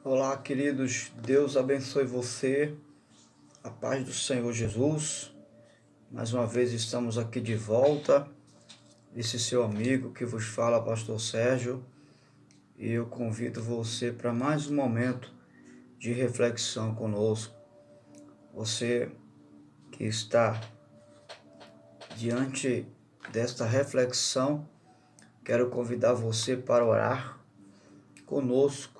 Olá, queridos, Deus abençoe você, a paz do Senhor Jesus. Mais uma vez estamos aqui de volta, esse seu amigo que vos fala, Pastor Sérgio, e eu convido você para mais um momento de reflexão conosco. Você que está diante desta reflexão, quero convidar você para orar conosco.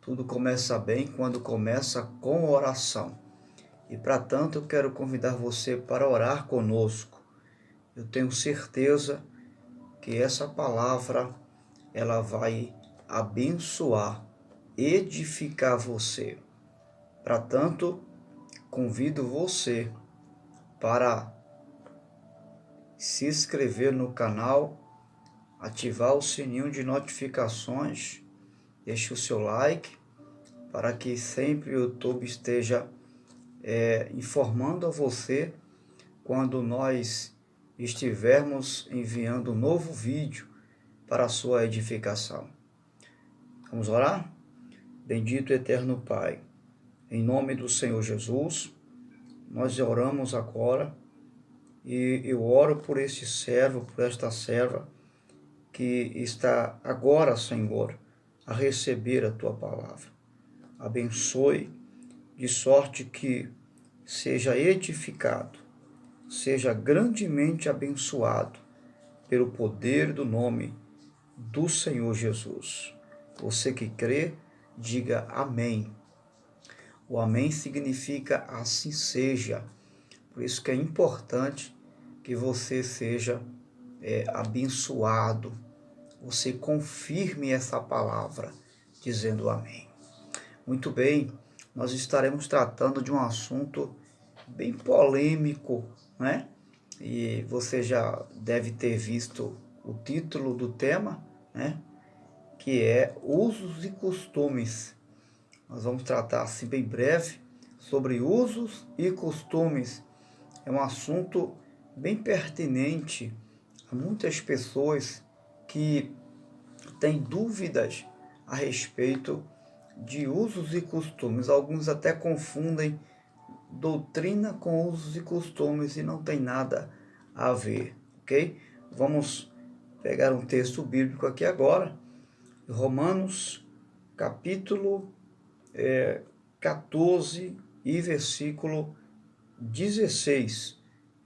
Tudo começa bem quando começa com oração. E para tanto eu quero convidar você para orar conosco. Eu tenho certeza que essa palavra ela vai abençoar, edificar você. Para tanto, convido você para se inscrever no canal, ativar o sininho de notificações, deixe o seu like para que sempre o YouTube esteja informando a você quando nós estivermos enviando um novo vídeo para a sua edificação. Vamos orar? Bendito eterno Pai, em nome do Senhor Jesus, nós oramos agora e eu oro por esse servo, por esta serva que está agora, Senhor, a receber a Tua palavra. Abençoe de sorte que seja edificado, seja grandemente abençoado pelo poder do nome do Senhor Jesus. Você que crê, diga amém. O amém significa assim seja. Por isso que é importante que você seja abençoado. Você confirme essa palavra dizendo amém. Muito bem, nós estaremos tratando de um assunto bem polêmico, né? E você já deve ter visto o título do tema, né? Que é usos e costumes. Nós vamos tratar assim bem breve sobre usos e costumes. É um assunto bem pertinente a muitas pessoas que têm dúvidas a respeito de usos e costumes. Alguns até confundem doutrina com usos e costumes e não tem nada a ver, ok? Vamos pegar um texto bíblico aqui agora, Romanos, capítulo 14 e versículo 16.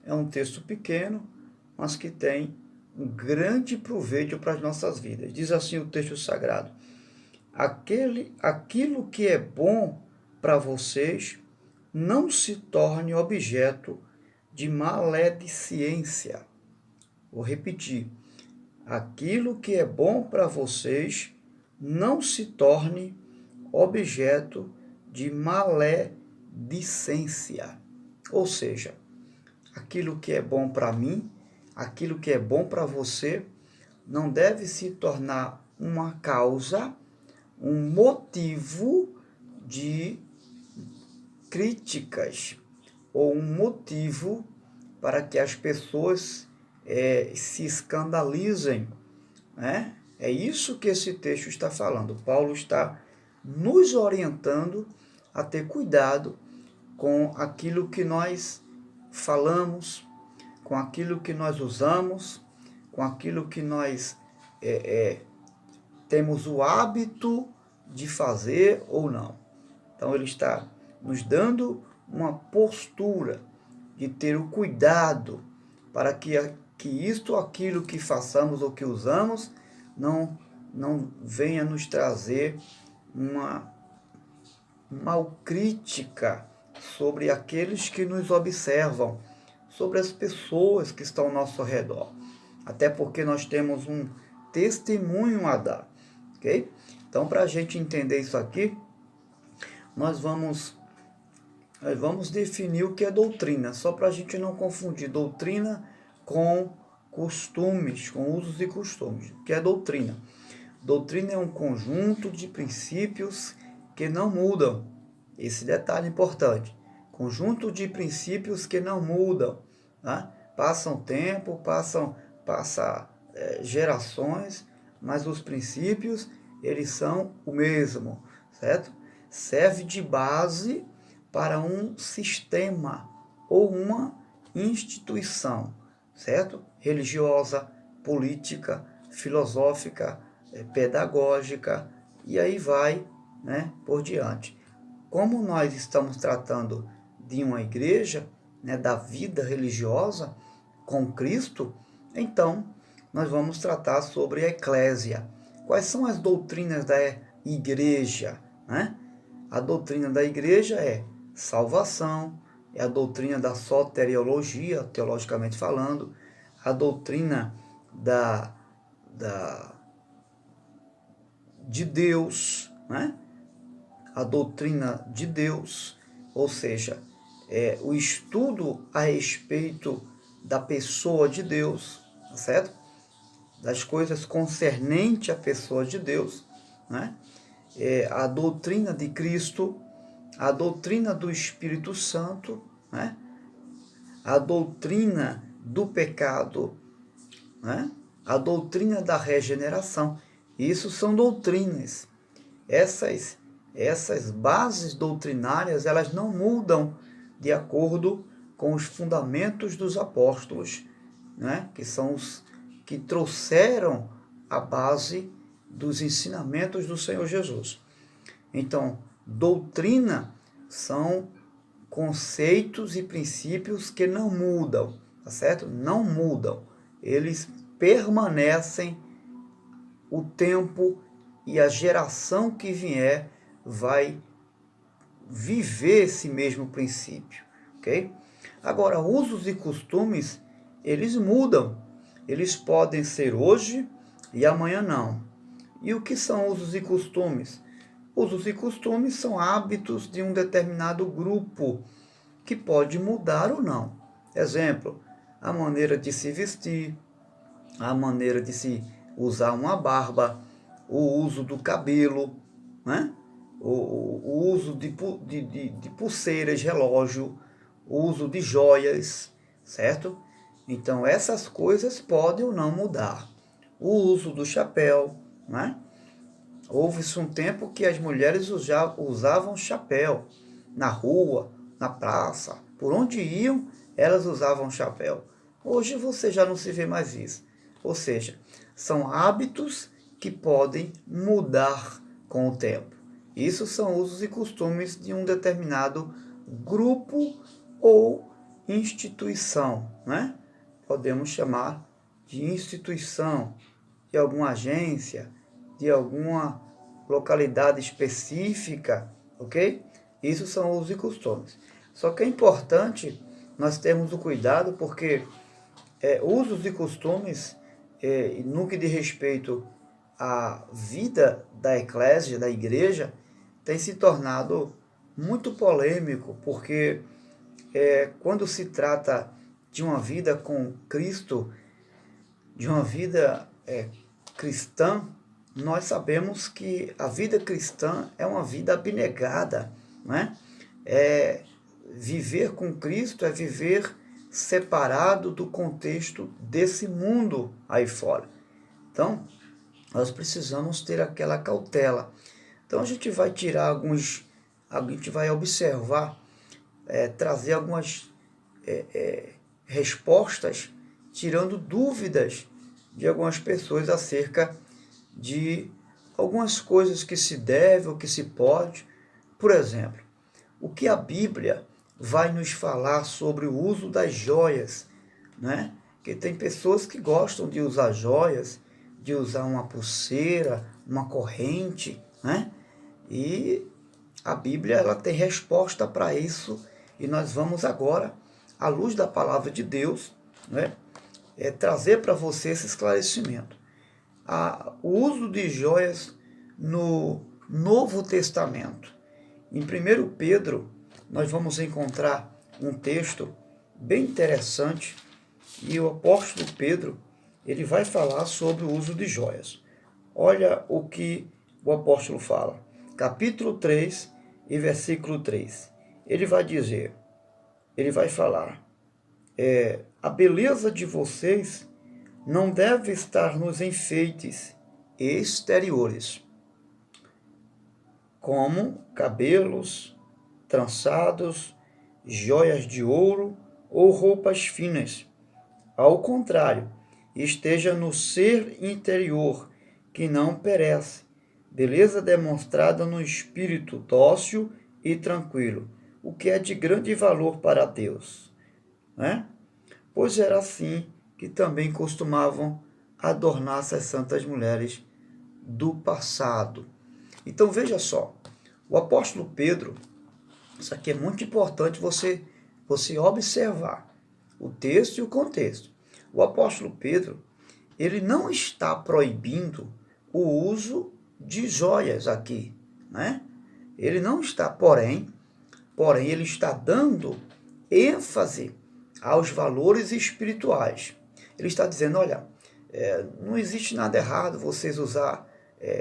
É um texto pequeno, mas que tem um grande proveito para as nossas vidas. Diz assim o texto sagrado: aquilo que é bom para vocês não se torne objeto de maledicência. Vou repetir. Aquilo que é bom para vocês não se torne objeto de maledicência. Ou seja, aquilo que é bom para mim, aquilo que é bom para você, não deve se tornar uma causa, um motivo de críticas ou um motivo para que as pessoas se escandalizem, né? É isso que esse texto está falando. Paulo está nos orientando a ter cuidado com aquilo que nós falamos, com aquilo que nós usamos, com aquilo que nós temos o hábito de fazer ou não. Então ele está nos dando uma postura de ter o cuidado para que isto ou aquilo que façamos ou que usamos não venha nos trazer uma malcrítica sobre aqueles que nos observam, sobre as pessoas que estão ao nosso redor. Até porque nós temos um testemunho a dar, ok? Então, para a gente entender isso aqui, nós vamos definir o que é doutrina, só para a gente não confundir doutrina com costumes, com usos e costumes. O que é doutrina? Doutrina é um conjunto de princípios que não mudam. Esse detalhe é importante. Conjunto de princípios que não mudam. Né? Passam tempo, passa gerações, mas os princípios, eles são o mesmo. certo? Serve de base para um sistema ou uma instituição, certo? Religiosa, política, filosófica, pedagógica, e aí vai, né, por diante. Como nós estamos tratando de uma igreja, né, da vida religiosa com Cristo, então nós vamos tratar sobre a eclésia. Quais são as doutrinas da igreja, né? A doutrina da igreja é salvação, é a doutrina da soteriologia, teologicamente falando, a doutrina de Deus, né? A doutrina de Deus, ou seja, o estudo a respeito da pessoa de Deus, tá certo? Das coisas concernentes à pessoa de Deus, né? A doutrina de Cristo, a doutrina do Espírito Santo, né? A doutrina do pecado, né? A doutrina da regeneração. Isso são doutrinas. Essas bases doutrinárias, elas não mudam de acordo com os fundamentos dos apóstolos, né? Que são os que trouxeram a base dos ensinamentos do Senhor Jesus. Então, doutrina são conceitos e princípios que não mudam, tá certo? Não mudam. Eles permanecem o tempo e a geração que vier vai viver esse mesmo princípio, ok? Agora, usos e costumes, eles mudam. Eles podem ser hoje e amanhã não. E o que são usos e costumes? Usos e costumes são hábitos de um determinado grupo que pode mudar ou não. Exemplo, a maneira de se vestir, a maneira de se usar uma barba, o uso do cabelo, né? o uso de pulseiras, relógio, o uso de joias, certo? Então, essas coisas podem ou não mudar. O uso do chapéu, né? Houve-se um tempo que as mulheres usavam chapéu na rua, na praça, por onde iam, elas usavam chapéu. Hoje você já não se vê mais isso. Ou seja, são hábitos que podem mudar com o tempo. Isso são usos e costumes de um determinado grupo ou instituição, né? Podemos chamar de instituição, de alguma agência, de alguma localidade específica, ok? Isso são usos e costumes. Só que é importante nós termos o cuidado, porque usos e costumes, no que diz respeito à vida da eclésia, da igreja, tem se tornado muito polêmico, porque quando se trata de uma vida com Cristo, de uma vida cristã, nós sabemos que a vida cristã é uma vida abnegada, né? Viver com Cristo é viver separado do contexto desse mundo aí fora. Então, nós precisamos ter aquela cautela. Então, a gente vai tirar a gente vai observar, trazer algumas respostas, tirando dúvidas de algumas pessoas acerca de algumas coisas que se deve ou que se pode. Por exemplo, o que a Bíblia vai nos falar sobre o uso das joias, né? Porque tem pessoas que gostam de usar joias, de usar uma pulseira, uma corrente, né? E a Bíblia, ela tem resposta para isso, e nós vamos agora, à luz da palavra de Deus, né, trazer para você esse esclarecimento. O uso de joias no Novo Testamento. Em 1 Pedro, nós vamos encontrar um texto bem interessante, e o apóstolo Pedro, ele vai falar sobre o uso de joias. Olha o que o apóstolo fala. Capítulo 3 e versículo 3. Ele vai dizer, ele vai falar, a beleza de vocês não deve estar nos enfeites exteriores, como cabelos trançados, joias de ouro ou roupas finas. Ao contrário, esteja no ser interior, que não perece, beleza demonstrada no espírito dócil e tranquilo, o que é de grande valor para Deus, né? Pois era assim que também costumavam adornar-se as santas mulheres do passado. Então veja só, o apóstolo Pedro, isso aqui é muito importante você observar o texto e o contexto. O apóstolo Pedro, ele não está proibindo o uso de joias aqui, né? Ele não está, porém ele está dando ênfase aos valores espirituais. Ele está dizendo, olha, não existe nada errado vocês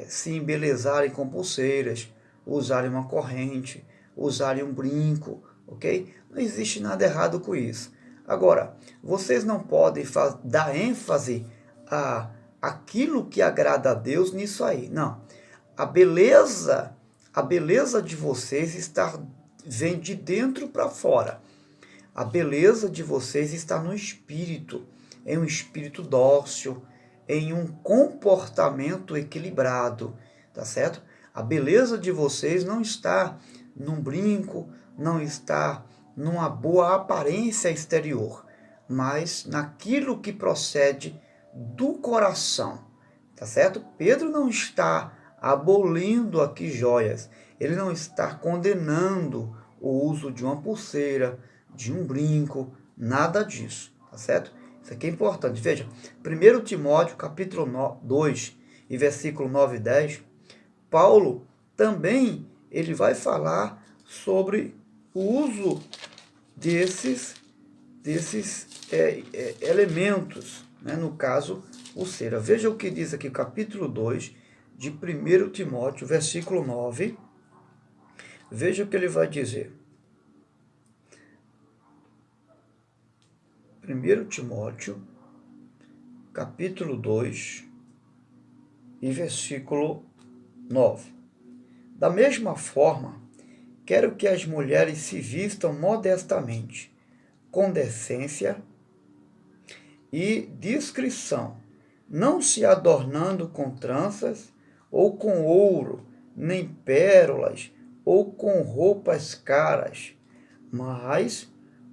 se embelezarem com pulseiras, usarem uma corrente, usarem um brinco, ok? Não existe nada errado com isso. Agora, vocês não podem dar ênfase a aquilo que agrada a Deus nisso aí. Não. A beleza de vocês vem de dentro para fora. A beleza de vocês está no espírito, em um espírito dócil, em um comportamento equilibrado, tá certo? A beleza de vocês não está num brinco, não está numa boa aparência exterior, mas naquilo que procede do coração, tá certo? Pedro não está abolindo aqui joias, ele não está condenando o uso de uma pulseira, de um brinco, nada disso, tá certo? Isso aqui é importante. Veja, 1 Timóteo, capítulo 2, e versículo 9 e 10, Paulo também ele vai falar sobre o uso desses elementos, né? No caso, pulseira. Veja o que diz aqui, capítulo 2, de 1 Timóteo, versículo 9. Veja o que ele vai dizer. 1 Timóteo, capítulo 2, e versículo 9. Da mesma forma, quero que as mulheres se vistam modestamente, com decência e discrição, não se adornando com tranças, ou com ouro, nem pérolas, ou com roupas caras, mas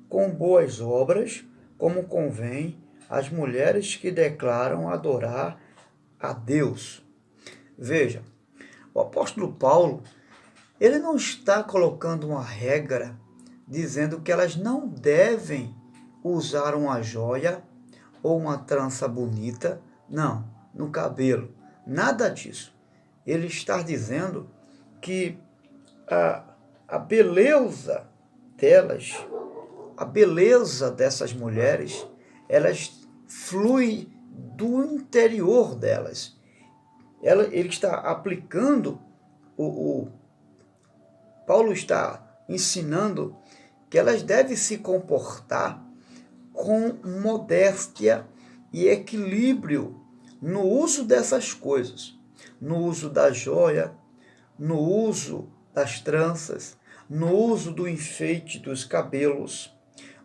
com boas obras, como convém às mulheres que declaram adorar a Deus. Veja, o apóstolo Paulo, ele não está colocando uma regra dizendo que elas não devem usar uma joia ou uma trança bonita, não, no cabelo, nada disso. Ele está dizendo que a beleza delas, a beleza dessas mulheres, elas flui do interior delas. Ele está aplicando, Paulo está ensinando que elas devem se comportar com modéstia e equilíbrio no uso dessas coisas, no uso da joia, no uso das tranças, no uso do enfeite dos cabelos,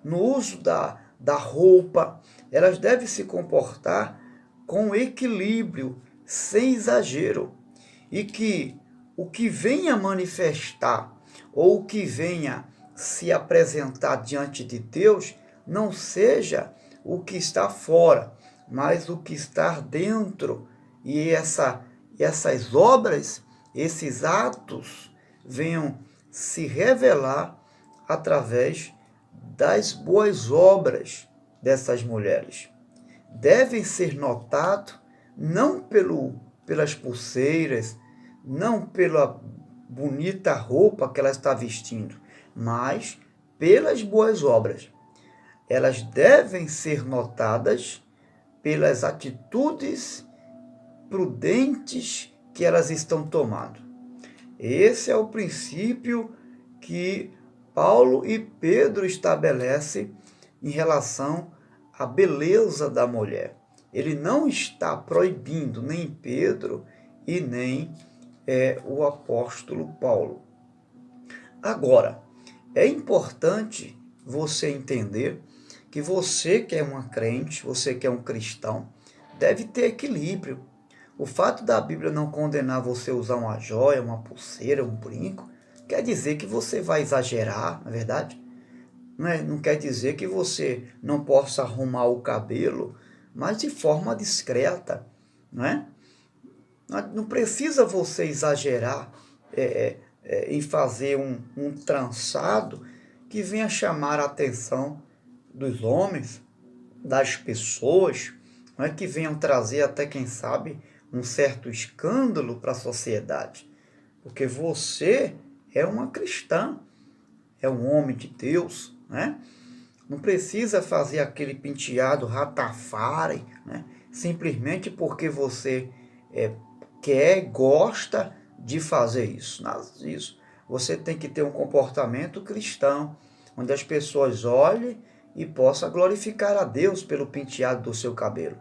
no uso da roupa. Elas devem se comportar com equilíbrio, sem exagero, e que o que venha manifestar ou o que venha se apresentar diante de Deus não seja o que está fora, mas o que está dentro. E essas obras, esses atos, venham se revelar através das boas obras dessas mulheres. Devem ser notados não pelas pulseiras, não pela bonita roupa que ela está vestindo, mas pelas boas obras. Elas devem ser notadas pelas atitudes prudentes que elas estão tomando. Esse é o princípio que Paulo e Pedro estabelecem em relação à beleza da mulher. Ele não está proibindo nem Pedro e nem é o apóstolo Paulo. Agora, é importante você entender que você que é uma crente, você que é um cristão, deve ter equilíbrio. O fato da Bíblia não condenar você a usar uma joia, uma pulseira, um brinco, quer dizer que você vai exagerar, na verdade. Não quer dizer que você não possa arrumar o cabelo, mas de forma discreta, não é? Não precisa você exagerar em fazer um trançado que venha chamar a atenção dos homens, das pessoas, não é? Que venham trazer até, quem sabe, um certo escândalo para a sociedade. Porque você é uma cristã, é um homem de Deus, né? Não precisa fazer aquele penteado ratafari, né? Simplesmente porque você quer, gosta de fazer isso. Nada disso. Você tem que ter um comportamento cristão, onde as pessoas olhem e possam glorificar a Deus pelo penteado do seu cabelo.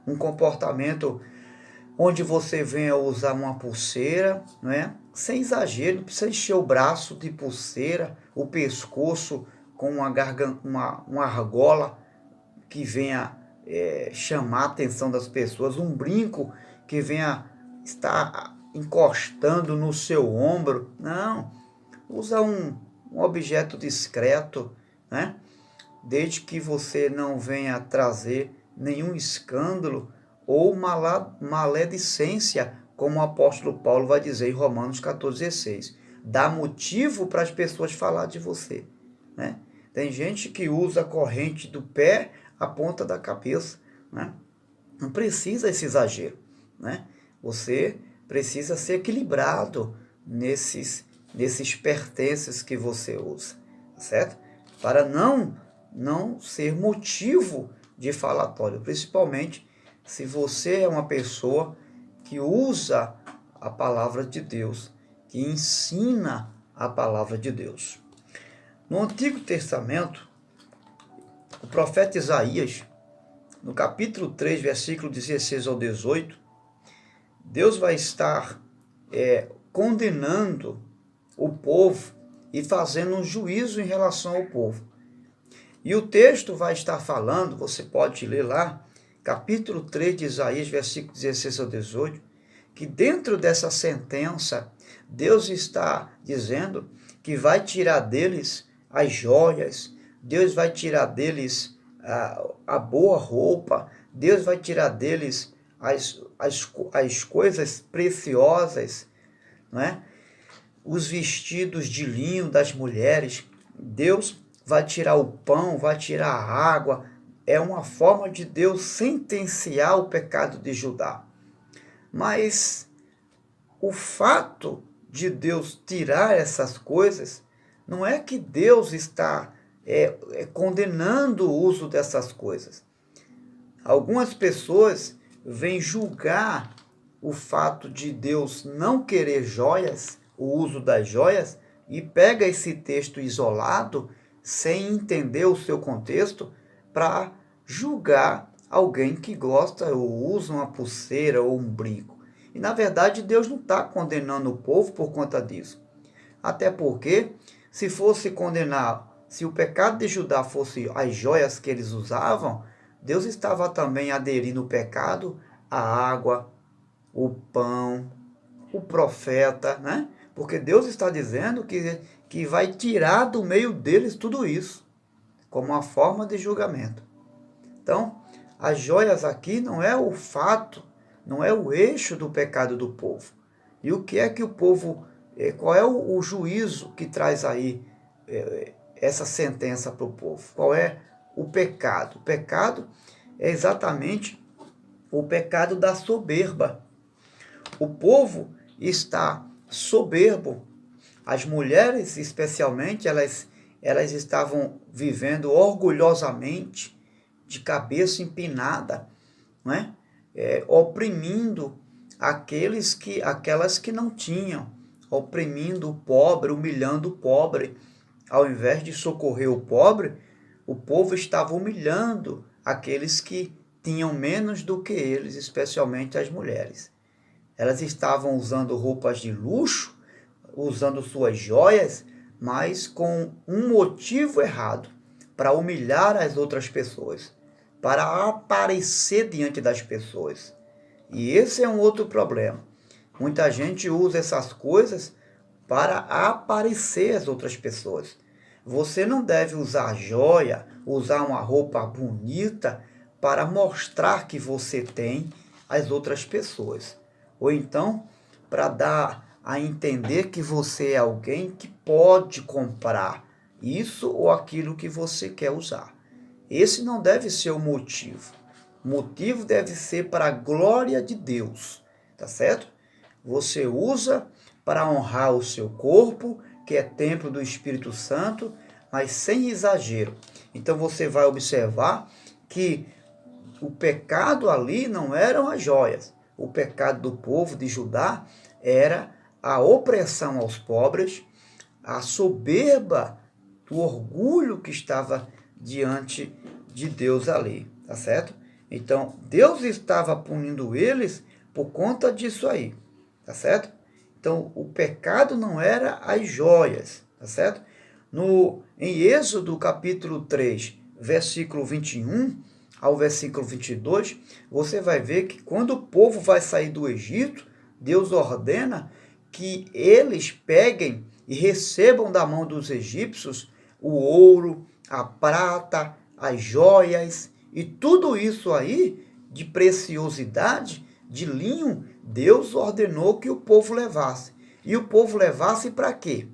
Um comportamento onde você venha usar uma pulseira, não é? Sem exagero, não precisa encher o braço de pulseira, o pescoço com uma argola que venha chamar a atenção das pessoas, um brinco que venha estar encostando no seu ombro. Não, usa um objeto discreto, né? Desde que você não venha trazer nenhum escândalo ou maledicência, como o apóstolo Paulo vai dizer em Romanos 14,16. Dá motivo para as pessoas falar de você, né? Tem gente que usa a corrente do pé à ponta da cabeça, né? Não precisa esse exagero, né? Você precisa ser equilibrado nesses pertences que você usa, certo? Para não ser motivo de falatório, principalmente se você é uma pessoa que usa a palavra de Deus, que ensina a palavra de Deus. No Antigo Testamento, o profeta Isaías, no capítulo 3, versículo 16 ao 18, Deus vai estar condenando o povo e fazendo um juízo em relação ao povo. E o texto vai estar falando, você pode ler lá, capítulo 3 de Isaías, versículo 16 ao 18, que dentro dessa sentença, Deus está dizendo que vai tirar deles as joias, Deus vai tirar deles a boa roupa, Deus vai tirar deles as coisas preciosas, não é? Os vestidos de linho das mulheres. Deus vai tirar o pão, vai tirar a água. É uma forma de Deus sentenciar o pecado de Judá. Mas o fato de Deus tirar essas coisas não é que Deus está condenando o uso dessas coisas. Algumas pessoas vêm julgar o fato de Deus não querer joias, o uso das joias, e pega esse texto isolado, sem entender o seu contexto, para julgar alguém que gosta ou usa uma pulseira ou um brinco. E na verdade Deus não está condenando o povo por conta disso. Até porque, se fosse condenar, se o pecado de Judá fosse as joias que eles usavam, Deus estava também aderindo o pecado à água, o pão, o profeta, né? Porque Deus está dizendo que vai tirar do meio deles tudo isso, como uma forma de julgamento. Então, as joias aqui não é o fato, não é o eixo do pecado do povo. E o que é que o povo, qual é o juízo que traz aí essa sentença para o povo? Qual é o pecado? O pecado é exatamente o pecado da soberba. O povo está soberbo. As mulheres, especialmente, elas estavam vivendo orgulhosamente, de cabeça empinada, não é? Oprimindo aquelas que não tinham, oprimindo o pobre, humilhando o pobre. Ao invés de socorrer o pobre, o povo estava humilhando aqueles que tinham menos do que eles, especialmente as mulheres. Elas estavam usando roupas de luxo, usando suas joias, mas com um motivo errado, para humilhar as outras pessoas, para aparecer diante das pessoas. E esse é um outro problema. Muita gente usa essas coisas para aparecer às outras pessoas. Você não deve usar joia, usar uma roupa bonita para mostrar que você tem às outras pessoas. Ou então, para dar a entender que você é alguém que pode comprar isso ou aquilo que você quer usar. Esse não deve ser o motivo. O motivo deve ser para a glória de Deus, tá certo? Você usa para honrar o seu corpo, que é templo do Espírito Santo, mas sem exagero. Então você vai observar que o pecado ali não eram as joias. O pecado do povo de Judá era a opressão aos pobres, a soberba, o orgulho que estava diante de Deus ali, tá certo? Então, Deus estava punindo eles por conta disso aí, tá certo? Então, o pecado não era as joias, tá certo? Em Êxodo capítulo 3, versículo 21 ao versículo 22, você vai ver que quando o povo vai sair do Egito, Deus ordena que eles peguem e recebam da mão dos egípcios o ouro, a prata, as joias e tudo isso aí de preciosidade, de linho, Deus ordenou que o povo levasse. E o povo levasse para quê?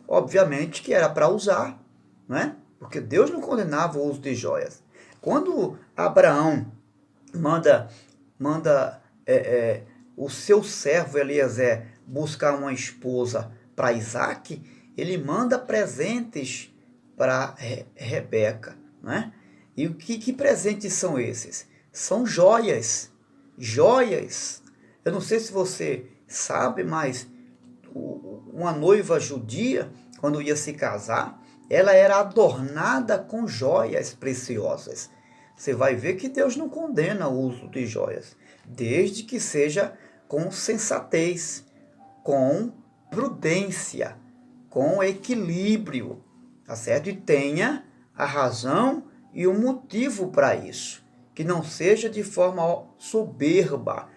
Obviamente que era para usar, não é? Porque Deus não condenava o uso de joias. Quando Abraão manda o seu servo Eliezer buscar uma esposa para Isaac, ele manda presentes para Rebeca, né? E que presentes são esses? São joias, joias. Eu não sei se você sabe, mas uma noiva judia, quando ia se casar, ela era adornada com joias preciosas. Você vai ver que Deus não condena o uso de joias, desde que seja com sensatez, com prudência, com equilíbrio, tá certo? E tenha a razão e o motivo para isso, que não seja de forma soberba,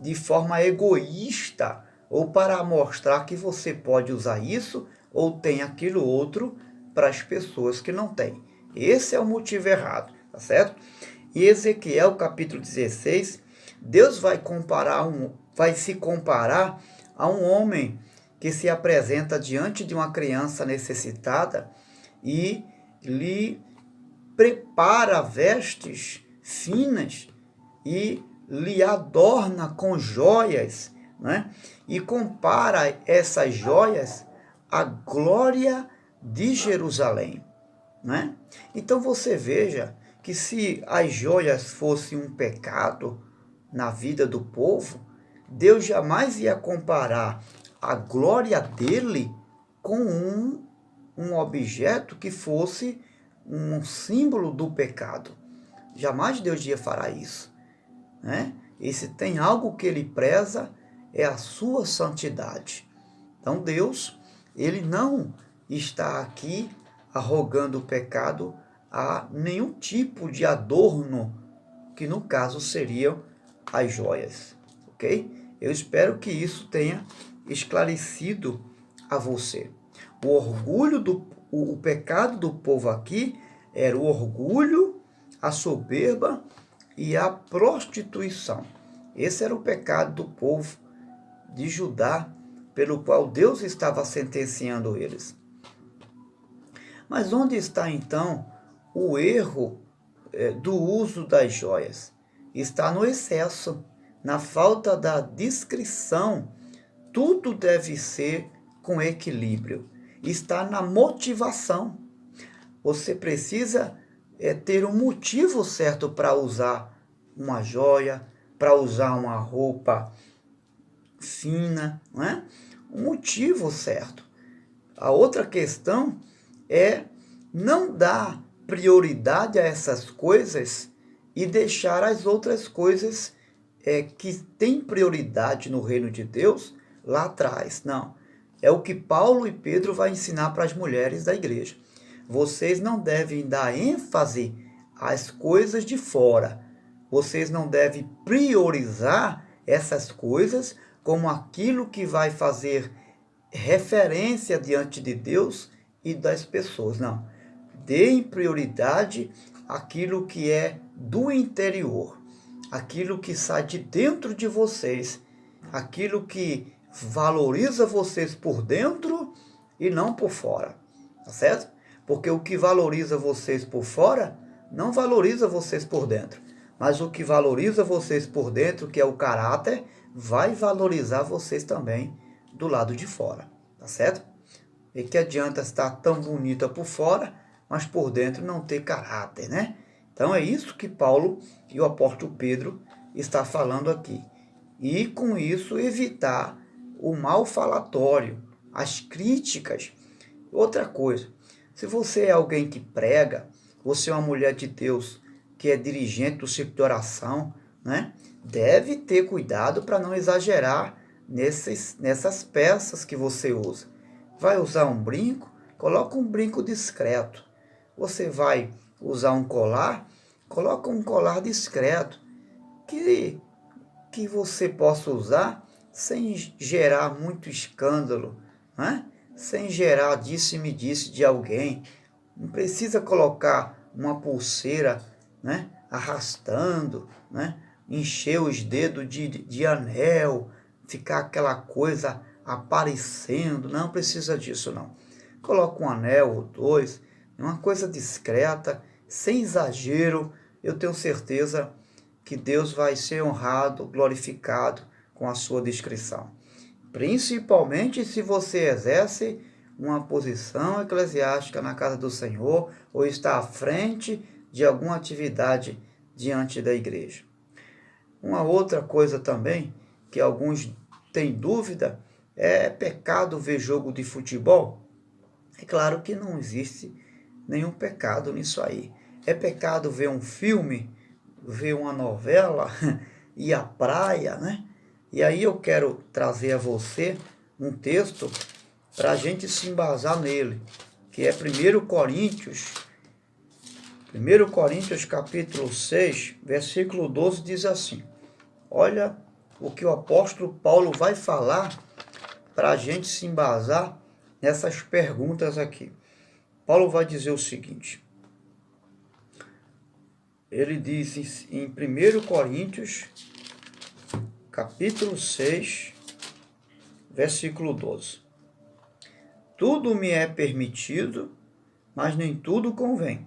de forma egoísta, ou para mostrar que você pode usar isso ou tem aquilo outro para as pessoas que não têm. Esse é o motivo errado, tá certo? E Ezequiel capítulo 16, Deus vai se comparar a um homem que se apresenta diante de uma criança necessitada e lhe prepara vestes finas e lhe adorna com joias, né? E compara essas joias à glória de Jerusalém, né? Então você veja que se as joias fossem um pecado na vida do povo, Deus jamais ia comparar a glória dele com um objeto que fosse um símbolo do pecado. Jamais Deus ia fará isso, né? E se tem algo que ele preza, é a sua santidade. Então Deus, ele não está aqui arrogando o pecado a nenhum tipo de adorno, que no caso seriam as joias, ok? Eu espero que isso tenha esclarecido a você. O pecado do povo aqui era o orgulho, a soberba e a prostituição. Esse era o pecado do povo de Judá, pelo qual Deus estava sentenciando eles. Mas onde está então o erro do uso das joias? Está no excesso, na falta da discrição. Tudo deve ser com equilíbrio. Está na motivação. Você precisa ter um motivo certo para usar uma joia, para usar uma roupa fina, não é? Um motivo certo. A outra questão é não dar prioridade a essas coisas e deixar as outras coisas que tem prioridade no reino de Deus lá atrás. Não. É o que Paulo e Pedro vai ensinar para as mulheres da igreja. Vocês não devem dar ênfase às coisas de fora. Vocês não devem priorizar essas coisas como aquilo que vai fazer referência diante de Deus e das pessoas. Não. Deem prioridade àquilo que é do interior, aquilo que sai de dentro de vocês, aquilo que valoriza vocês por dentro e não por fora, tá certo? Porque o que valoriza vocês por fora não valoriza vocês por dentro, mas o que valoriza vocês por dentro, que é o caráter, vai valorizar vocês também do lado de fora, tá certo? E que adianta estar tão bonita por fora, mas por dentro não ter caráter, né? Então é isso que Paulo e o apóstolo Pedro está falando aqui. E com isso evitar o mal falatório, as críticas. Outra coisa, se você é alguém que prega, você é uma mulher de Deus que é dirigente do ciclo de oração, né? Deve ter cuidado para não exagerar nessas peças que você usa. Vai usar um brinco? Coloca um brinco discreto. Você vai usar um colar? Coloca um colar discreto, que você possa usar sem gerar muito escândalo, né? Sem gerar disse-me-disse de alguém. Não precisa colocar uma pulseira, né? Arrastando, né? Encher os dedos de anel, ficar aquela coisa aparecendo. Não precisa disso, não. Coloca um anel ou dois, uma coisa discreta, sem exagero. Eu tenho certeza que Deus vai ser honrado, glorificado com a sua discrição. Principalmente se você exerce uma posição eclesiástica na casa do Senhor ou está à frente de alguma atividade diante da igreja. Uma outra coisa também, que alguns têm dúvida, é pecado ver jogo de futebol? É claro que não existe nenhum pecado nisso aí. É pecado ver um filme, ver uma novela, ir à praia, né? E aí eu quero trazer a você um texto para a gente se embasar nele, que é 1 Coríntios capítulo 6, versículo 12, diz assim. Olha o que o apóstolo Paulo vai falar para a gente se embasar nessas perguntas aqui. Paulo vai dizer o seguinte. Ele diz em 1 Coríntios, capítulo 6, versículo 12. Tudo me é permitido, mas nem tudo convém.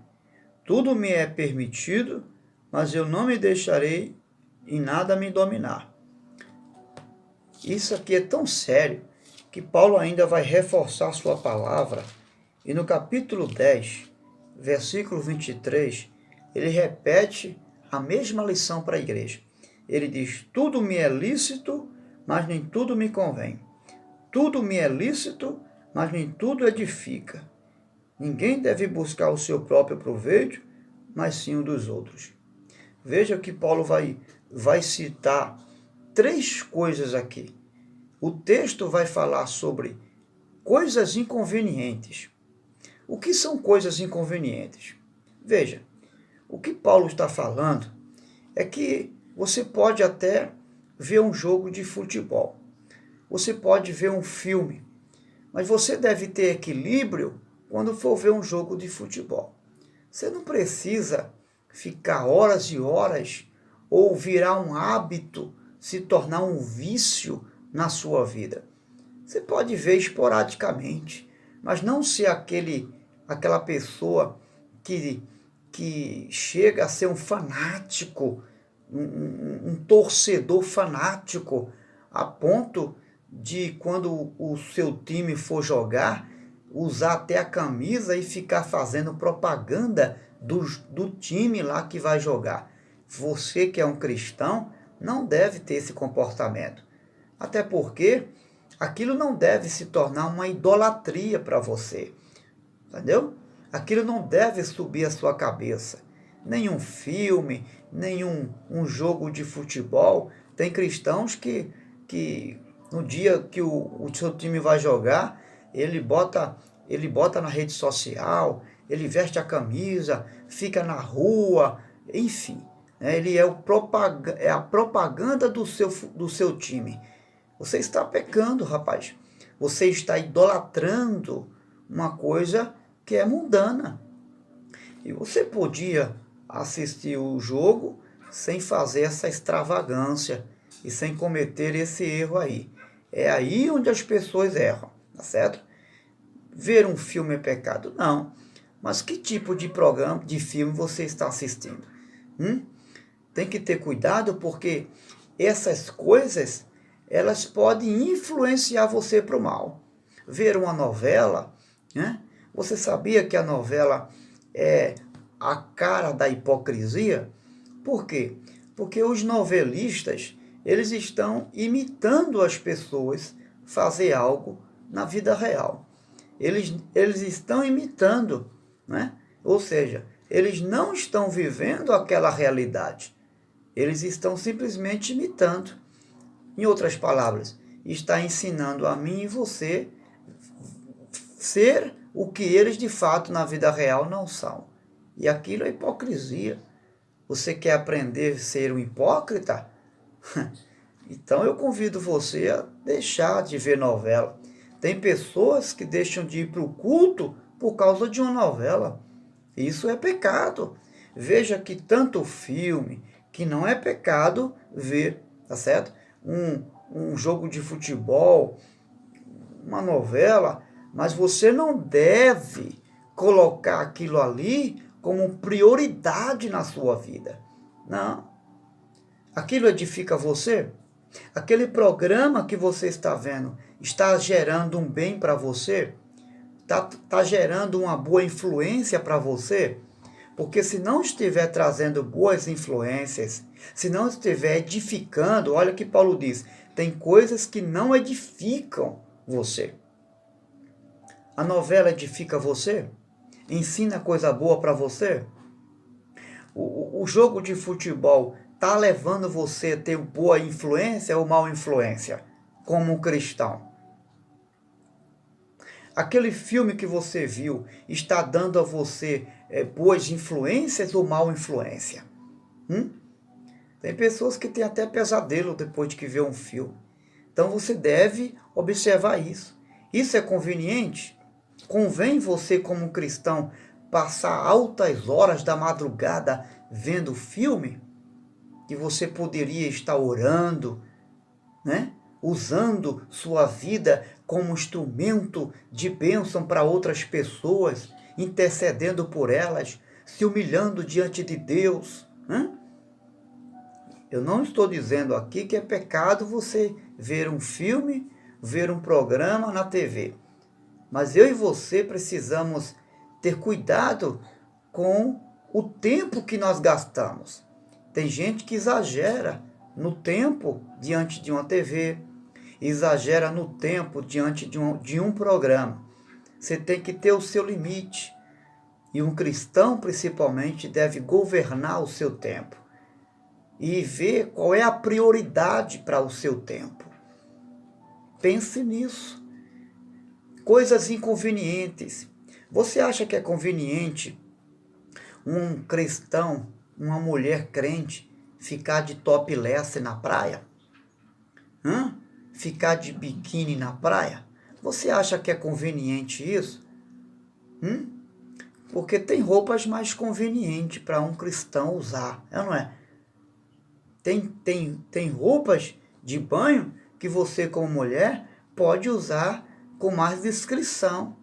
Tudo me é permitido, mas eu não me deixarei em nada me dominar. Isso aqui é tão sério que Paulo ainda vai reforçar sua palavra. E no capítulo 10, versículo 23, ele repete a mesma lição para a igreja. Ele diz, tudo me é lícito, mas nem tudo me convém. Tudo me é lícito, mas nem tudo edifica. Ninguém deve buscar o seu próprio proveito, mas sim o dos outros. Veja que Paulo vai citar 3 coisas aqui. O texto vai falar sobre coisas inconvenientes. O que são coisas inconvenientes? Veja, o que Paulo está falando é que você pode até ver um jogo de futebol. Você pode ver um filme. Mas você deve ter equilíbrio quando for ver um jogo de futebol. Você não precisa ficar horas e horas ou virar um hábito, se tornar um vício na sua vida. Você pode ver esporadicamente, mas não ser aquela pessoa que chega a ser um fanático, um torcedor fanático, a ponto de, quando o seu time for jogar, usar até a camisa e ficar fazendo propaganda do time lá que vai jogar. Você que é um cristão não deve ter esse comportamento. Até porque aquilo não deve se tornar uma idolatria para você. Entendeu? Aquilo não deve subir a sua cabeça. Nenhum filme, nenhum um jogo de futebol Tem cristãos que no dia que o seu time vai jogar, ele bota na rede social, ele veste a camisa, fica na rua, enfim, né? Ele é a propaganda do seu time. Você está pecando, rapaz. Você está idolatrando uma coisa que é mundana. E você podia assistir o jogo sem fazer essa extravagância e sem cometer esse erro aí. É aí onde as pessoas erram, tá certo? Ver um filme é pecado? Não. Mas que tipo de programa, de filme você está assistindo? Tem que ter cuidado porque essas coisas, elas podem influenciar você para o mal. Ver uma novela, né? Você sabia que a novela é a cara da hipocrisia? Por quê? Porque os novelistas, eles estão imitando as pessoas fazer algo na vida real. Eles estão imitando, né? Ou seja, eles não estão vivendo aquela realidade. Eles estão simplesmente imitando. Em outras palavras, está ensinando a mim e você ser o que eles de fato na vida real não são. E aquilo é hipocrisia. Você quer aprender a ser um hipócrita? Então eu convido você a deixar de ver novela. Tem pessoas que deixam de ir para o culto por causa de uma novela. Isso é pecado. Veja que tanto filme, que não é pecado ver, tá certo? Um jogo de futebol, uma novela, mas você não deve colocar aquilo ali como prioridade na sua vida. Não. Aquilo edifica você? Aquele programa que você está vendo está gerando um bem para você? Está gerando uma boa influência para você? Porque se não estiver trazendo boas influências, se não estiver edificando, olha o que Paulo diz, tem coisas que não edificam você. A novela edifica você? Ensina coisa boa para você? O jogo de futebol está levando você a ter boa influência ou mal influência, como um cristão? Aquele filme que você viu está dando a você boas influências ou mal influência? Tem pessoas que têm até pesadelo depois de que vê um filme. Então você deve observar isso. Isso é conveniente? Convém você, como um cristão, passar altas horas da madrugada vendo filme? Que você poderia estar orando, né? Usando sua vida como instrumento de bênção para outras pessoas, intercedendo por elas, se humilhando diante de Deus. Eu não estou dizendo aqui que é pecado você ver um filme, ver um programa na TV. Mas eu e você precisamos ter cuidado com o tempo que nós gastamos. Tem gente que exagera no tempo diante de uma TV, exagera no tempo diante de um programa. Você tem que ter o seu limite. E um cristão, principalmente, deve governar o seu tempo e ver qual é a prioridade para o seu tempo. Pense nisso. Coisas inconvenientes. Você acha que é conveniente um cristão, uma mulher crente, ficar de topless na praia? Ficar de biquíni na praia? Você acha que é conveniente isso? Porque tem roupas mais convenientes para um cristão usar, não é? Tem roupas de banho que você, como mulher, pode usar com mais discrição,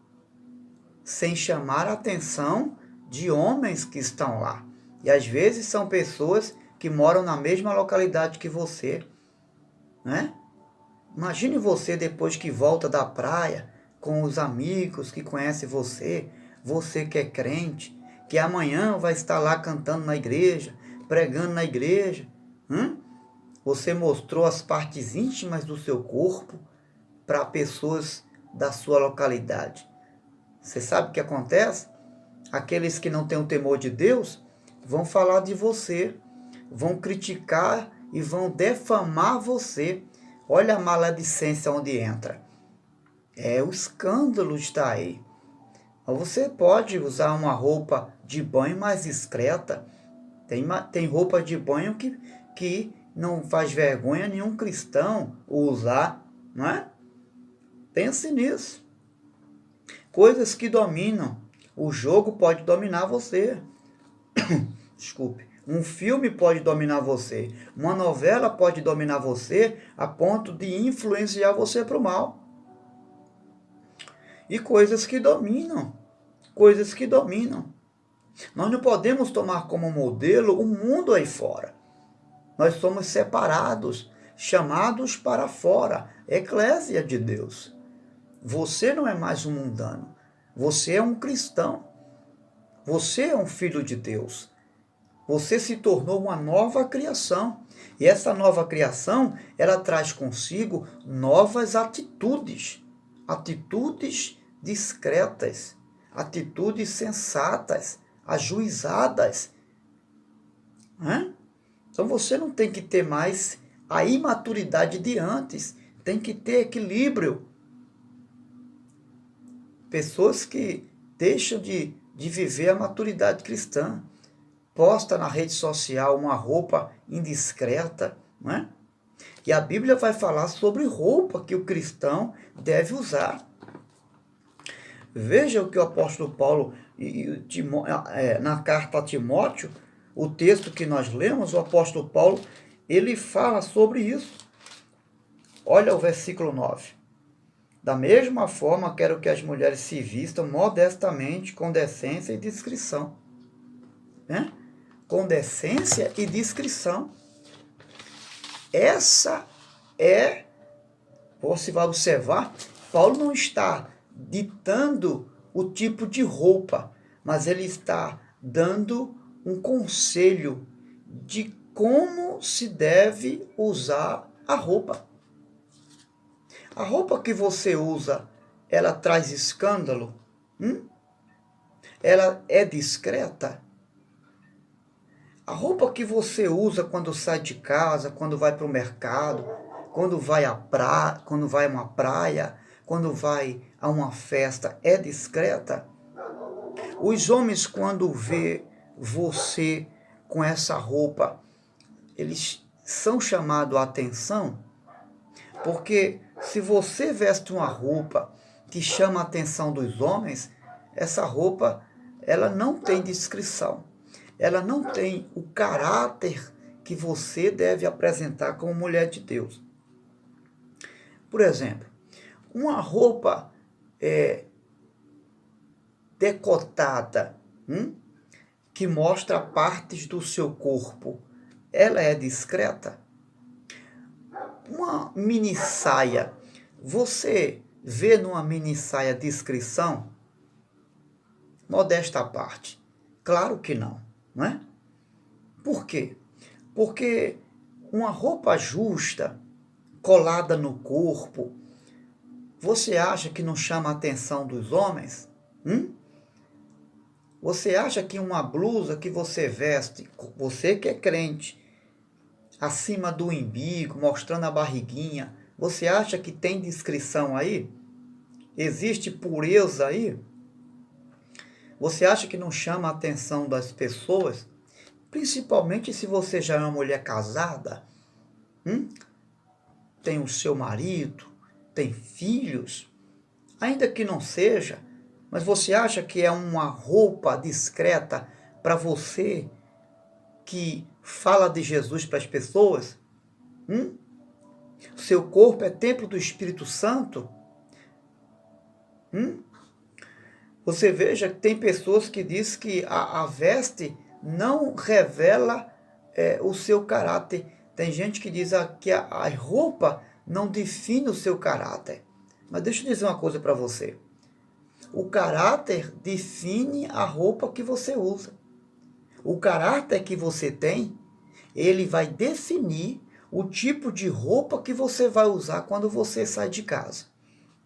sem chamar a atenção de homens que estão lá. E às vezes são pessoas que moram na mesma localidade que você, né? Imagine você depois que volta da praia, com os amigos que conhecem você, você que é crente, que amanhã vai estar lá cantando na igreja, pregando na igreja. Você mostrou as partes íntimas do seu corpo para pessoas da sua localidade. Você sabe o que acontece? Aqueles que não têm o temor de Deus vão falar de você, vão criticar e vão defamar você. Olha a maledicência onde entra. O escândalo está aí. Você pode usar uma roupa de banho mais discreta. Tem roupa de banho que não faz vergonha nenhum cristão usar, não é? Pense nisso. Coisas que dominam. O jogo pode dominar você. Desculpe. Um filme pode dominar você. Uma novela pode dominar você a ponto de influenciar você para o mal. E coisas que dominam. Coisas que dominam. Nós não podemos tomar como modelo o mundo aí fora. Nós somos separados, chamados para fora, eclésia de Deus. Você não é mais um mundano. Você é um cristão. Você é um filho de Deus. Você se tornou uma nova criação. E essa nova criação, ela traz consigo novas atitudes. Atitudes discretas. Atitudes sensatas, ajuizadas. Então você não tem que ter mais a imaturidade de antes. Tem que ter equilíbrio. Pessoas que deixam de viver a maturidade cristã. Posta na rede social uma roupa indiscreta, não é? E a Bíblia vai falar sobre roupa que o cristão deve usar. Veja o que o apóstolo Paulo, na carta a Timóteo, o texto que nós lemos, o apóstolo Paulo, ele fala sobre isso. Olha o versículo 9. Da mesma forma, quero que as mulheres se vistam modestamente, com decência e discrição. Com decência e discrição. Essa você vai observar, Paulo não está ditando o tipo de roupa, mas ele está dando um conselho de como se deve usar a roupa. A roupa que você usa, ela traz escândalo? Ela é discreta? A roupa que você usa quando sai de casa, quando vai para o mercado, quando vai a uma praia, quando vai a uma festa, é discreta? Os homens, quando vê você com essa roupa, eles são chamados a atenção? Porque se você veste uma roupa que chama a atenção dos homens, essa roupa, ela não tem discrição. Ela não tem o caráter que você deve apresentar como mulher de Deus. Por exemplo, uma roupa decotada, que mostra partes do seu corpo, ela é discreta? Uma mini saia, você vê numa mini saia discrição? Modesta à parte, claro que não, não é? Por quê? Porque uma roupa justa, colada no corpo, você acha que não chama a atenção dos homens? Você acha que uma blusa que você veste, você que é crente, acima do umbigo, mostrando a barriguinha, você acha que tem discrição aí? Existe pureza aí? Você acha que não chama a atenção das pessoas? Principalmente se você já é uma mulher casada, tem o seu marido, tem filhos, ainda que não seja, mas você acha que é uma roupa discreta para você que fala de Jesus para as pessoas? Seu corpo é templo do Espírito Santo? Você veja que tem pessoas que dizem que a veste não revela o seu caráter. Tem gente que diz que a roupa não define o seu caráter. Mas deixa eu dizer uma coisa para você. O caráter define a roupa que você usa. O caráter que você tem, ele vai definir o tipo de roupa que você vai usar quando você sai de casa.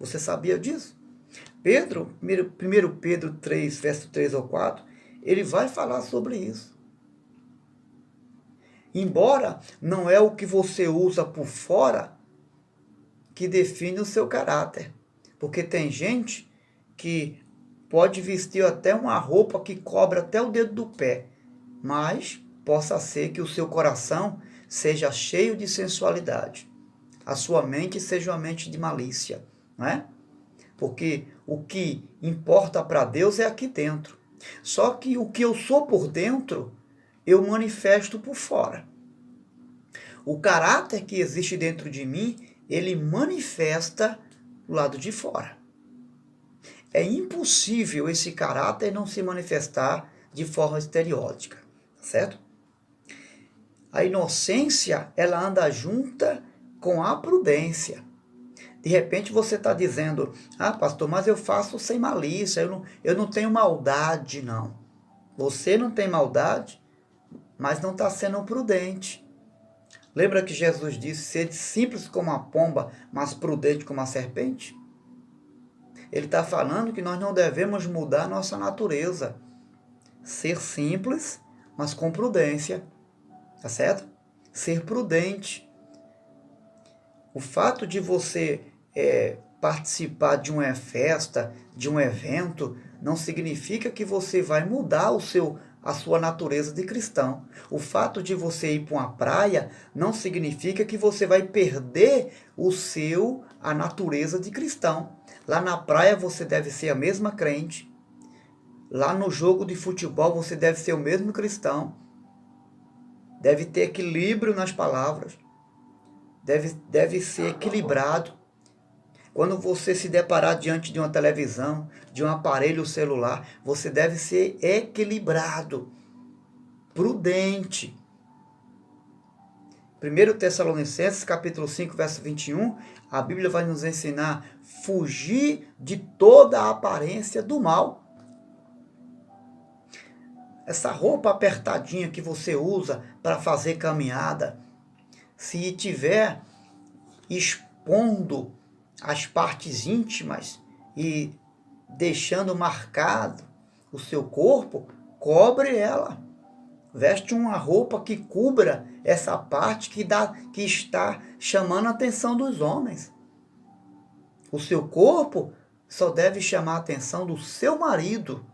Você sabia disso? 1 Pedro 3, verso 3 ou 4, ele vai falar sobre isso. Embora não é o que você usa por fora que define o seu caráter. Porque tem gente que pode vestir até uma roupa que cobre até o dedo do pé, mas possa ser que o seu coração seja cheio de sensualidade. A sua mente seja uma mente de malícia, não é? Porque o que importa para Deus é aqui dentro. Só que o que eu sou por dentro, eu manifesto por fora. O caráter que existe dentro de mim, ele manifesta do lado de fora. É impossível esse caráter não se manifestar de forma estereótica, certo? A inocência, ela anda junta com a prudência. De repente você está dizendo, pastor, mas eu faço sem malícia, eu não tenho maldade, não. Você não tem maldade, mas não está sendo prudente. Lembra que Jesus disse, sede simples como a pomba, mas prudente como a serpente? Ele está falando que nós não devemos mudar a nossa natureza. Ser simples, mas com prudência. Tá certo? Ser prudente. O fato de você participar de uma festa, de um evento, não significa que você vai mudar a sua natureza de cristão. O fato de você ir para uma praia não significa que você vai perder a natureza de cristão. Lá na praia você deve ser a mesma crente. Lá no jogo de futebol você deve ser o mesmo cristão. Deve ter equilíbrio nas palavras. Deve ser equilibrado. Quando você se deparar diante de uma televisão, de um aparelho celular, você deve ser equilibrado, prudente. 1 Tessalonicenses, capítulo 5, verso 21, a Bíblia vai nos ensinar a fugir de toda a aparência do mal. Essa roupa apertadinha que você usa para fazer caminhada, se tiver expondo as partes íntimas e deixando marcado o seu corpo, cobre ela. Veste uma roupa que cubra essa parte que está chamando a atenção dos homens. O seu corpo só deve chamar a atenção do seu marido.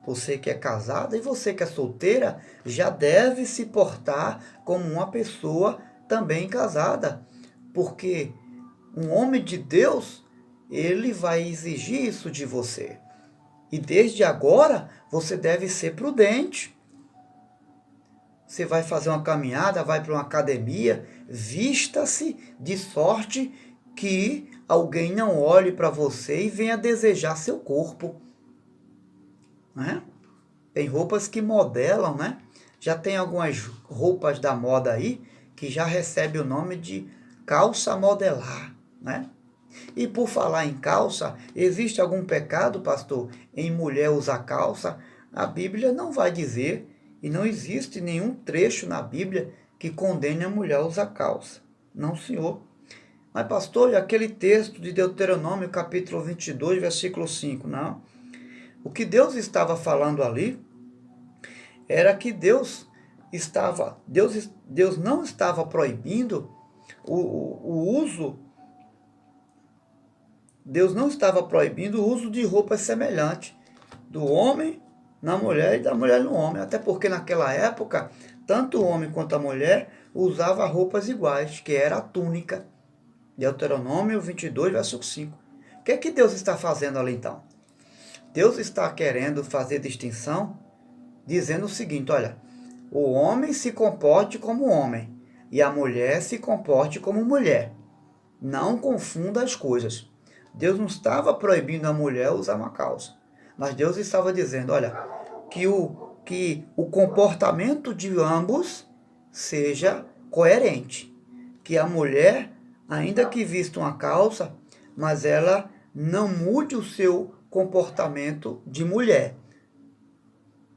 Você que é casada e você que é solteira já deve se portar como uma pessoa também casada. Porque um homem de Deus, ele vai exigir isso de você. E desde agora, você deve ser prudente. Você vai fazer uma caminhada, vai para uma academia, vista-se de sorte que alguém não olhe para você e venha desejar seu corpo. Né? Tem roupas que modelam, né? Já tem algumas roupas da moda aí que já recebe o nome de calça modelar, né? E por falar em calça, existe algum pecado, pastor, em mulher usar calça? A Bíblia não vai dizer, e não existe nenhum trecho na Bíblia que condene a mulher usar calça. Não, senhor. Mas, pastor, e aquele texto de Deuteronômio, capítulo 22, versículo 5, não. O que Deus estava falando ali era que Deus não estava proibindo o uso. Deus não estava proibindo o uso de roupas semelhantes do homem na mulher e da mulher no homem. Até porque naquela época, tanto o homem quanto a mulher usavam roupas iguais, que era a túnica. Deuteronômio 22, verso 5. O que é que Deus está fazendo ali então? Deus está querendo fazer distinção, dizendo o seguinte, olha, o homem se comporte como homem e a mulher se comporte como mulher. Não confunda as coisas. Deus não estava proibindo a mulher usar uma calça, mas Deus estava dizendo, olha, que o comportamento de ambos seja coerente. Que a mulher, ainda que vista uma calça, mas ela não mude o seu comportamento de mulher.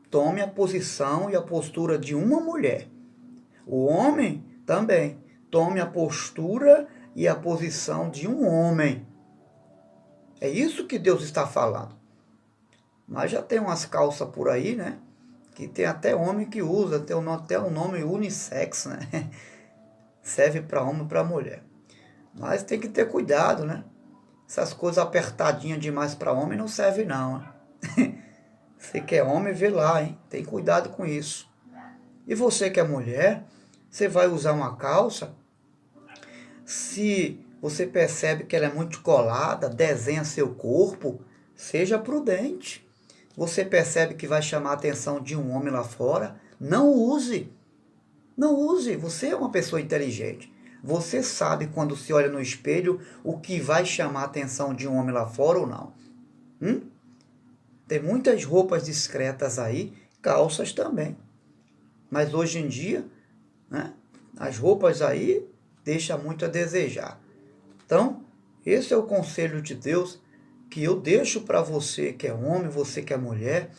Tome a posição e a postura de uma mulher. O homem também tome a postura e a posição de um homem. É isso que Deus está falando. Mas já tem umas calças por aí, né? que tem até homem que usa, tem até um nome unissex, né? Serve para homem e para mulher. Mas tem que ter cuidado, né? Essas coisas apertadinhas demais para homem não serve não. Né? Você que é homem, vê lá, hein? Tem cuidado com isso. E você que é mulher, você vai usar uma calça, se você percebe que ela é muito colada, desenha seu corpo, seja prudente. Você percebe que vai chamar a atenção de um homem lá fora, não use. Não use, você é uma pessoa inteligente. Você sabe quando se olha no espelho o que vai chamar a atenção de um homem lá fora ou não. Tem muitas roupas discretas aí, calças também. Mas hoje em dia, né, as roupas aí deixam muito a desejar. Então, esse é o conselho de Deus que eu deixo para você que é homem, você que é mulher.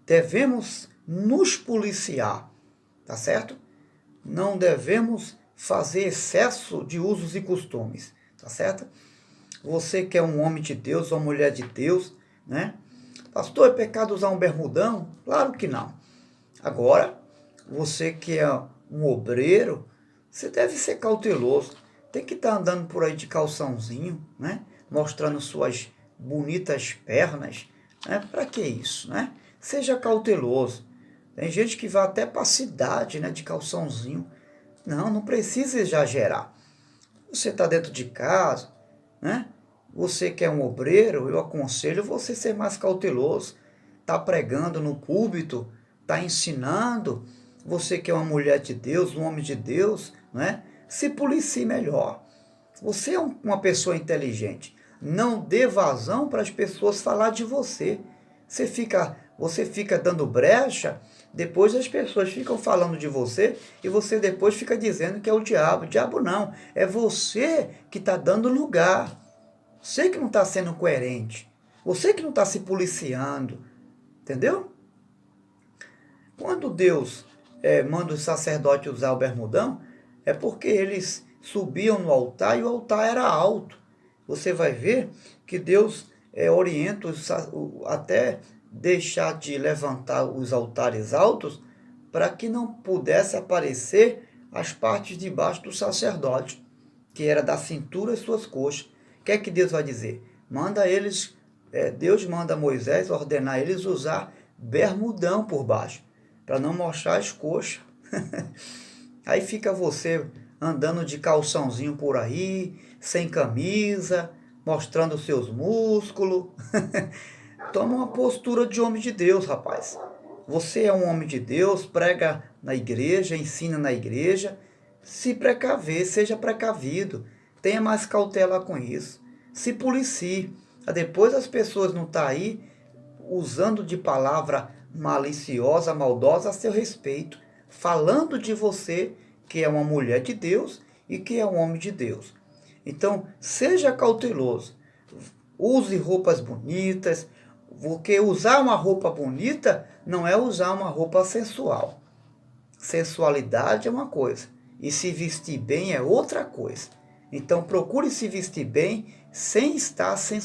Devemos nos policiar, tá certo? Não devemos fazer excesso de usos e costumes, tá certo? Você que é um homem de Deus, uma mulher de Deus, né? Pastor, é pecado usar um bermudão? Claro que não. Agora, você que é um obreiro, você deve ser cauteloso. Tem que estar andando por aí de calçãozinho, né? Mostrando suas bonitas pernas, né? Para que isso, né? Seja cauteloso. Tem gente que vai até para a cidade, né, de calçãozinho. Não precisa exagerar. Você está dentro de casa, né? Você que é um obreiro, eu aconselho você ser mais cauteloso. Está pregando no púlpito, está ensinando. Você que é uma mulher de Deus, um homem de Deus, né? Se policie melhor. Você é uma pessoa inteligente. Não dê vazão para as pessoas falar de você. Você fica dando brecha, depois as pessoas ficam falando de você e você depois fica dizendo que é o diabo. O diabo não, é você que está dando lugar. Você que não está sendo coerente. Você que não está se policiando. Entendeu? Quando Deus manda os sacerdotes usar o bermudão, é porque eles subiam no altar e o altar era alto. Você vai ver que Deus orienta até deixar de levantar os altares altos para que não pudesse aparecer as partes de baixo do sacerdote, que era da cintura e suas coxas. O que é que Deus vai dizer? Deus manda Moisés ordenar eles usar bermudão por baixo, para não mostrar as coxas. Aí fica você andando de calçãozinho por aí, sem camisa, mostrando seus músculos. Toma uma postura de homem de Deus, rapaz. Você é um homem de Deus, prega na igreja, ensina na igreja. Se precaver, seja precavido. Tenha mais cautela com isso. Se policie. Depois as pessoas não estão aí usando de palavra maliciosa, maldosa a seu respeito, falando de você que é uma mulher de Deus e que é um homem de Deus. Então, seja cauteloso. Use roupas bonitas, porque usar uma roupa bonita não é usar uma roupa sensual. Sensualidade é uma coisa e se vestir bem é outra coisa. Então procure se vestir bem sem estar sem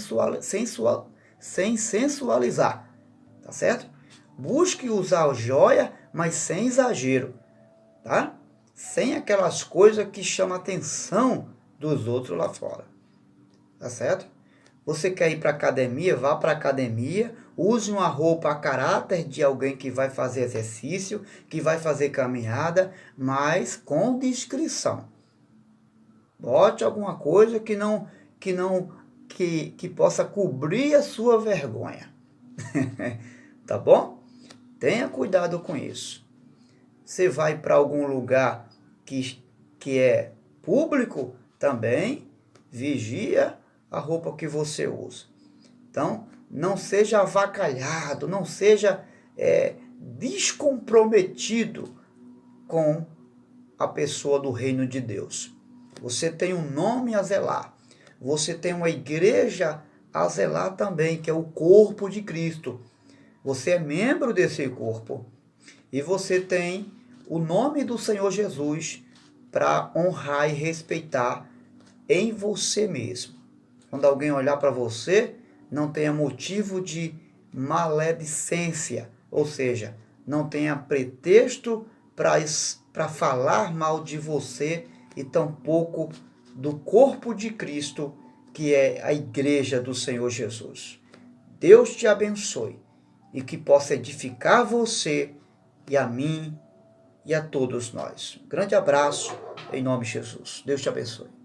sensualizar, tá certo? Busque usar joia, mas sem exagero, tá? Sem aquelas coisas que chamam a atenção dos outros lá fora, tá certo? Você quer ir para academia? Vá para academia, use uma roupa a caráter de alguém que vai fazer exercício, que vai fazer caminhada, mas com discrição. Bote alguma coisa que possa cobrir a sua vergonha. Tá bom? Tenha cuidado com isso. Você vai para algum lugar que é público, também vigia a roupa que você usa. Então, não seja avacalhado, não seja descomprometido com a pessoa do reino de Deus. Você tem um nome a zelar. Você tem uma igreja a zelar também, que é o corpo de Cristo. Você é membro desse corpo. E você tem o nome do Senhor Jesus para honrar e respeitar em você mesmo. Quando alguém olhar para você, não tenha motivo de maledicência, ou seja, não tenha pretexto para falar mal de você e tampouco do corpo de Cristo, que é a igreja do Senhor Jesus. Deus te abençoe e que possa edificar você e a mim e a todos nós. Um grande abraço em nome de Jesus. Deus te abençoe.